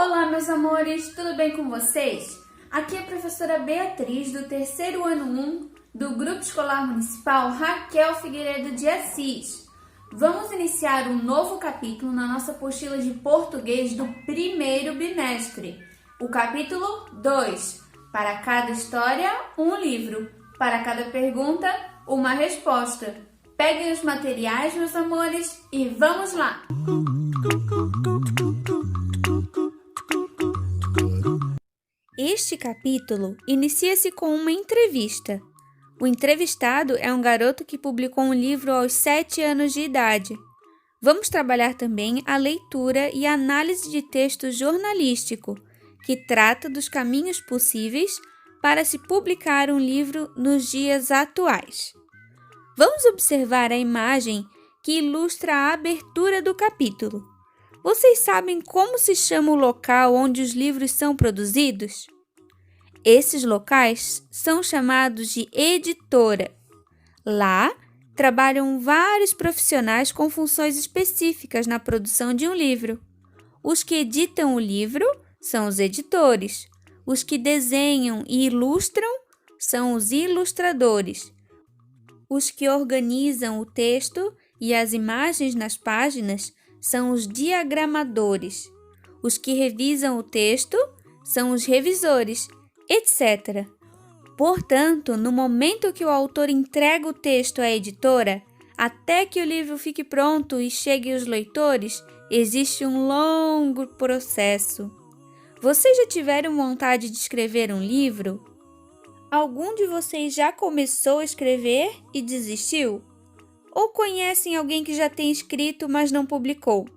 Olá, meus amores, tudo bem com vocês? Aqui é a professora Beatriz, do terceiro ano 1 do Grupo Escolar Municipal Raquel Figueiredo de Assis. Vamos iniciar um novo capítulo na nossa apostila de português do primeiro bimestre. O capítulo 2. Para cada história, um livro. Para cada pergunta, uma resposta. Peguem os materiais, meus amores, e vamos lá! Este capítulo inicia-se com uma entrevista. O entrevistado é um garoto que publicou um livro aos 7 anos de idade. Vamos trabalhar também a leitura e a análise de texto jornalístico, que trata dos caminhos possíveis para se publicar um livro nos dias atuais. Vamos observar a imagem que ilustra a abertura do capítulo. Vocês sabem como se chama o local onde os livros são produzidos? Esses locais são chamados de editora. Lá, trabalham vários profissionais com funções específicas na produção de um livro. Os que editam o livro são os editores. Os que desenham e ilustram são os ilustradores. Os que organizam o texto e as imagens nas páginas são os diagramadores. Os que revisam o texto são os revisores, etc. Portanto, no momento que o autor entrega o texto à editora, até que o livro fique pronto e chegue aos leitores, existe um longo processo. Vocês já tiveram vontade de escrever um livro? Algum de vocês já começou a escrever e desistiu? Ou conhecem alguém que já tem escrito, mas não publicou?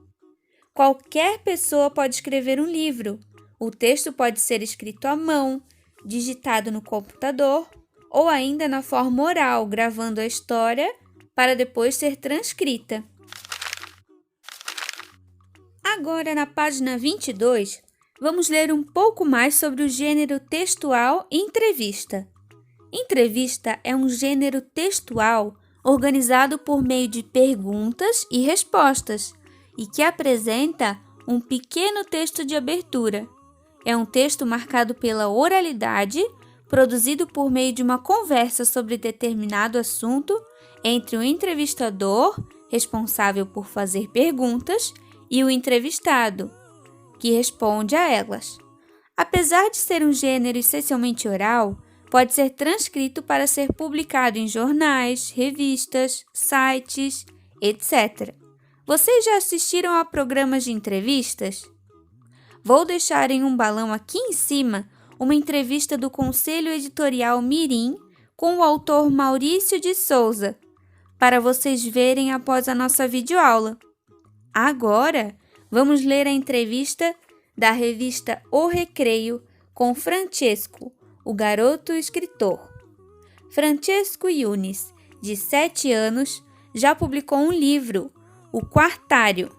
Qualquer pessoa pode escrever um livro. O texto pode ser escrito à mão, digitado no computador, ou ainda na forma oral, gravando a história para depois ser transcrita. Agora, na página 22, vamos ler um pouco mais sobre o gênero textual entrevista. Entrevista é um gênero textual organizado por meio de perguntas e respostas e que apresenta um pequeno texto de abertura. É um texto marcado pela oralidade, produzido por meio de uma conversa sobre determinado assunto entre o entrevistador, responsável por fazer perguntas, e o entrevistado, que responde a elas. Apesar de ser um gênero essencialmente oral, pode ser transcrito para ser publicado em jornais, revistas, sites, etc. Vocês já assistiram a programas de entrevistas? Vou deixar em um balão aqui em cima uma entrevista do Conselho Editorial Mirim com o autor Maurício de Souza, para vocês verem após a nossa videoaula. Agora, vamos ler a entrevista da revista O Recreio com Francesco, o garoto escritor. Francesco Yunis, de 7 anos, já publicou um livro, O Quartário.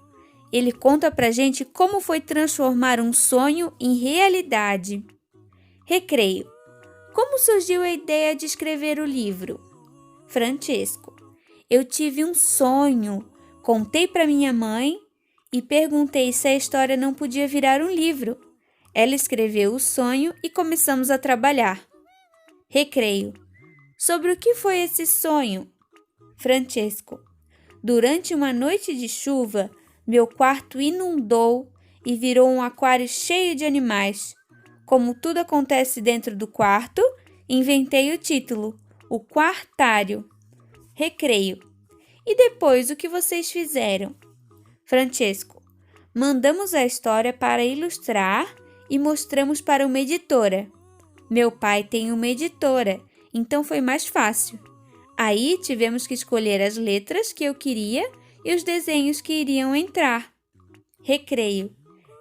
Ele conta pra gente como foi transformar um sonho em realidade. Recreio. Como surgiu a ideia de escrever o livro? Francesco. Eu tive um sonho, contei para minha mãe e perguntei se a história não podia virar um livro. Ela escreveu o sonho e começamos a trabalhar. Recreio. Sobre o que foi esse sonho? Francesco. Durante uma noite de chuva, meu quarto inundou e virou um aquário cheio de animais. Como tudo acontece dentro do quarto, inventei o título, O Quartário. Recreio. E depois, o que vocês fizeram? Francesco. Mandamos a história para ilustrar e mostramos para uma editora. Meu pai tem uma editora, então foi mais fácil. Aí tivemos que escolher as letras que eu queria e os desenhos que iriam entrar. Recreio.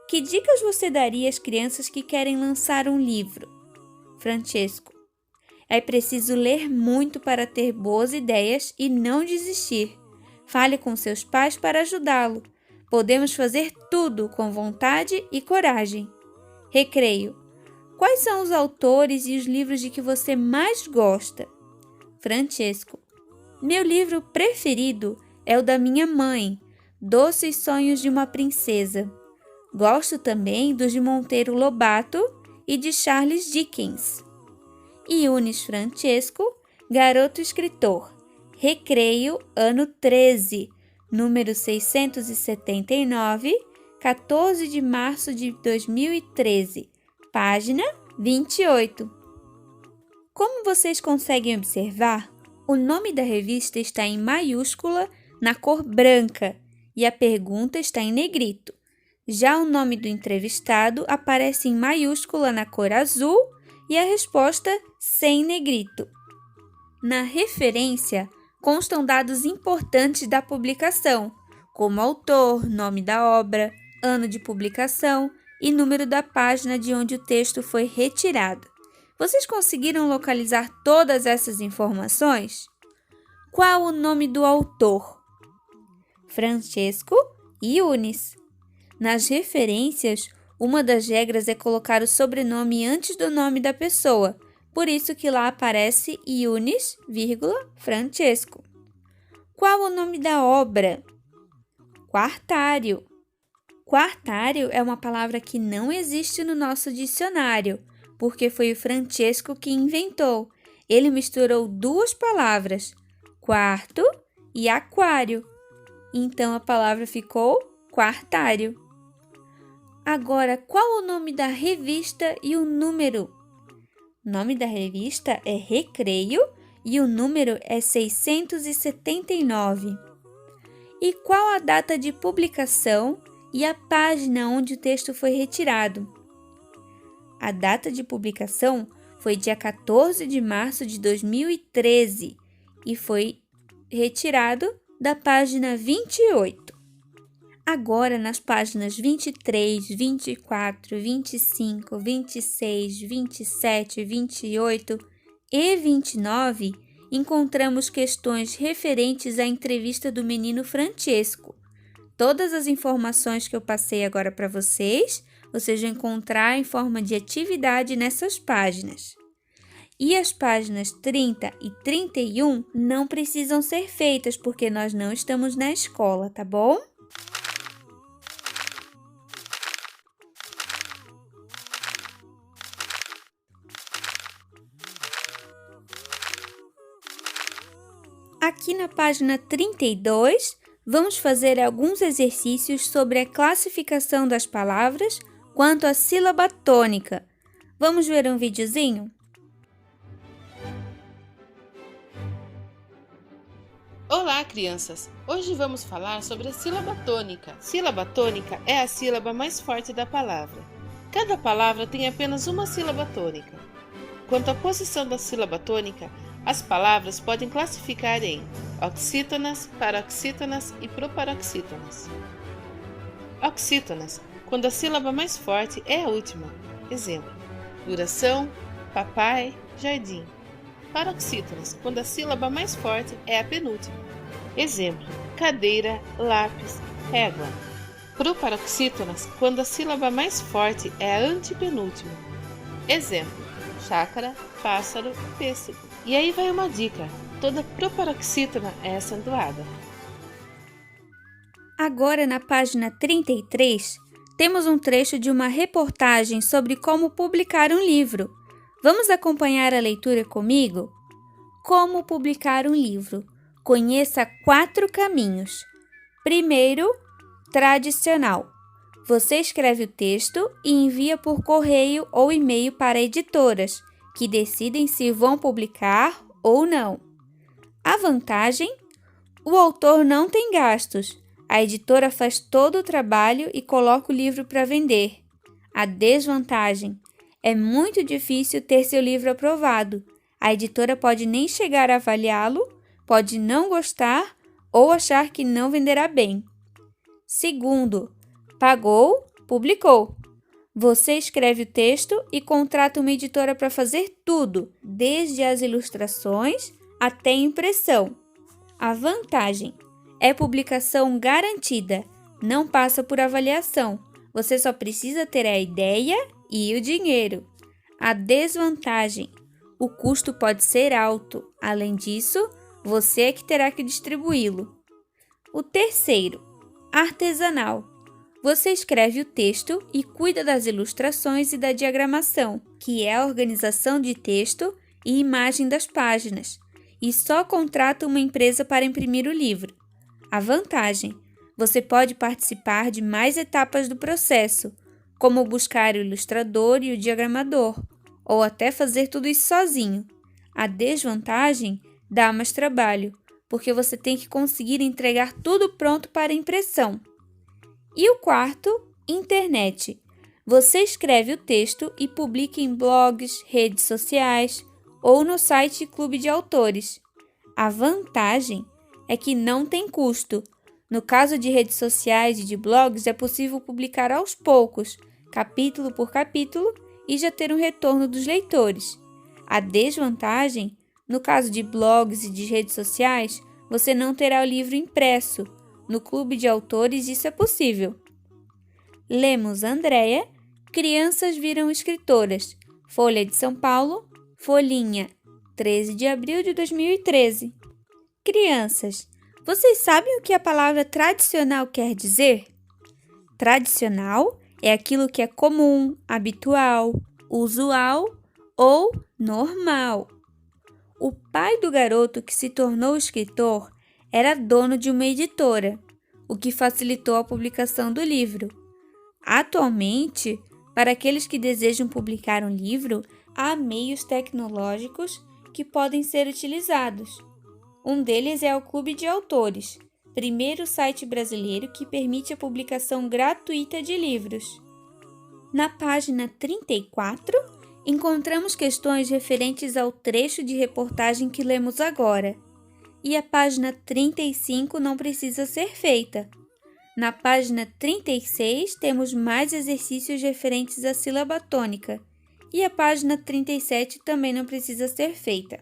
Que dicas você daria às crianças que querem lançar um livro? Francesco. É preciso ler muito para ter boas ideias e não desistir. Fale com seus pais para ajudá-lo. Podemos fazer tudo com vontade e coragem. Recreio. Quais são os autores e os livros de que você mais gosta? Francesco. Meu livro preferido é o da minha mãe, Doces Sonhos de uma Princesa. Gosto também dos de Monteiro Lobato e de Charles Dickens. Yunis Francesco, Garoto Escritor, Recreio, ano 13, número 679, 14 de março de 2013, página 28. Como vocês conseguem observar, o nome da revista está em maiúscula na cor branca e a pergunta está em negrito. Já o nome do entrevistado aparece em maiúscula na cor azul e a resposta sem negrito. Na referência, constam dados importantes da publicação, como autor, nome da obra, ano de publicação e número da página de onde o texto foi retirado. Vocês conseguiram localizar todas essas informações? Qual o nome do autor? Francesco Yunis. Nas referências, uma das regras é colocar o sobrenome antes do nome da pessoa, por isso que lá aparece Yunis, Francesco. Qual o nome da obra? Quartário. Quartário é uma palavra que não existe no nosso dicionário, porque foi o Francesco que inventou. Ele misturou duas palavras, quarto e aquário. Então a palavra ficou quartário. Agora, qual o nome da revista e o número? O nome da revista é Recreio e o número é 679. E qual a data de publicação e a página onde o texto foi retirado? A data de publicação foi dia 14 de março de 2013 e foi retirado da página 28. Agora, nas páginas 23, 24, 25, 26, 27, 28 e 29, encontramos questões referentes à entrevista do menino Francesco. Todas as informações que eu passei agora para vocês vão encontrar em forma de atividade nessas páginas. E as páginas 30 e 31 não precisam ser feitas, porque nós não estamos na escola, tá bom? Aqui na página 32, vamos fazer alguns exercícios sobre a classificação das palavras quanto à sílaba tônica. Vamos ver um videozinho? Olá, crianças! Hoje vamos falar sobre a sílaba tônica. Sílaba tônica é a sílaba mais forte da palavra. Cada palavra tem apenas uma sílaba tônica. Quanto à posição da sílaba tônica, as palavras podem classificar em oxítonas, paroxítonas e proparoxítonas. Oxítonas, quando a sílaba mais forte é a última. Exemplo: duração, papai, jardim. Paroxítonas, quando a sílaba mais forte é a penúltima. Exemplo: cadeira, lápis, régua. Proparoxítonas, quando a sílaba mais forte é a antepenúltima. Exemplo: chácara, pássaro, pêssego. E aí vai uma dica: toda proparoxítona é acentuada. Agora, na página 33, temos um trecho de uma reportagem sobre como publicar um livro. Vamos acompanhar a leitura comigo? Como publicar um livro? Conheça 4 caminhos. Primeiro, tradicional. Você escreve o texto e envia por correio ou e-mail para editoras, que decidem se vão publicar ou não. A vantagem? O autor não tem gastos. A editora faz todo o trabalho e coloca o livro para vender. A desvantagem? É muito difícil ter seu livro aprovado. A editora pode nem chegar a avaliá-lo, pode não gostar ou achar que não venderá bem. Segundo, pagou, publicou. Você escreve o texto e contrata uma editora para fazer tudo, desde as ilustrações até a impressão. A vantagem é publicação garantida, não passa por avaliação. Você só precisa ter a ideia e o dinheiro. A desvantagem: o custo pode ser alto. Além disso, você é que terá que distribuí-lo. O terceiro, artesanal. Você escreve o texto e cuida das ilustrações e da diagramação, que é a organização de texto e imagem das páginas, e só contrata uma empresa para imprimir o livro. A vantagem: você pode participar de mais etapas do processo, como buscar o ilustrador e o diagramador, ou até fazer tudo isso sozinho. A desvantagem: dá mais trabalho, porque você tem que conseguir entregar tudo pronto para impressão. E o quarto, internet. Você escreve o texto e publica em blogs, redes sociais ou no site Clube de Autores. A vantagem é que não tem custo. No caso de redes sociais e de blogs, é possível publicar aos poucos, capítulo por capítulo, e já ter um retorno dos leitores. A desvantagem, no caso de blogs e de redes sociais, você não terá o livro impresso. No Clube de Autores isso é possível. Lemos Andréia, Crianças Viram Escritoras, Folha de São Paulo, Folhinha, 13 de abril de 2013. Crianças, vocês sabem o que a palavra tradicional quer dizer? Tradicional é aquilo que é comum, habitual, usual ou normal. O pai do garoto que se tornou escritor era dono de uma editora, o que facilitou a publicação do livro. Atualmente, para aqueles que desejam publicar um livro, há meios tecnológicos que podem ser utilizados. Um deles é o Clube de Autores, primeiro site brasileiro que permite a publicação gratuita de livros. Na página 34, encontramos questões referentes ao trecho de reportagem que lemos agora. E a página 35 não precisa ser feita. Na página 36 temos mais exercícios referentes à sílaba tônica. E a página 37 também não precisa ser feita.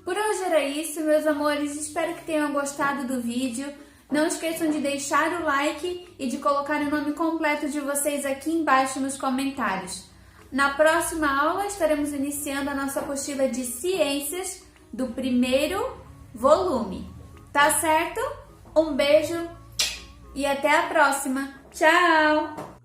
Por hoje era isso, meus amores. Espero que tenham gostado do vídeo. Não esqueçam de deixar o like e de colocar o nome completo de vocês aqui embaixo nos comentários. Na próxima aula estaremos iniciando a nossa apostila de ciências do primeiro volume. Tá certo? Um beijo e até a próxima. Tchau!